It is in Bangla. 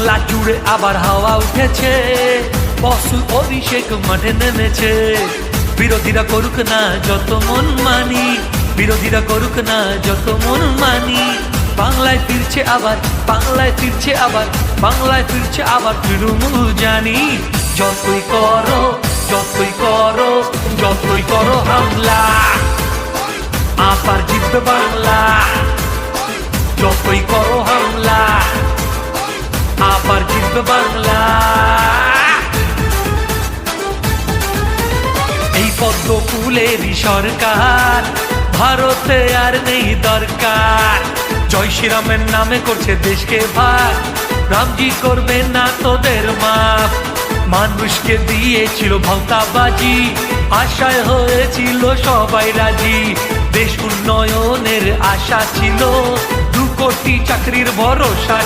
বাংলা জুড়ে আবার হাওয়া উঠেছে, বসু অভিষেক মাঠে নেমেছে। বিরোধীরা করুক না যত মন মানি, বিরোধীরা করুক না যত মন মানি, বাংলায় ফিরছে আবার, বাংলায় ফিরছে আবার, বাংলায় ফিরছে আবার তৃণমূল জানি। যতই করো, যতই করো, যতই করো হামলা, আবার জিতবে বাংলা। যতই করো হামলা, আবার জিতবে বাংলা। এই পদ্ম ফুলেরই সরকার, ভারতে আর নেই দরকার। জয় শ্রীরামের নামে করছে দেশকে ভাগ, রামজি করবে না তোদের মাপ। মানুষকে দিয়েছিল ভাওতাবাজি, আশায় হয়েছিল সবাই রাজি। দেশ উন্নয়নের আশা ছিল, 2 কোটি চাকরির ভরসা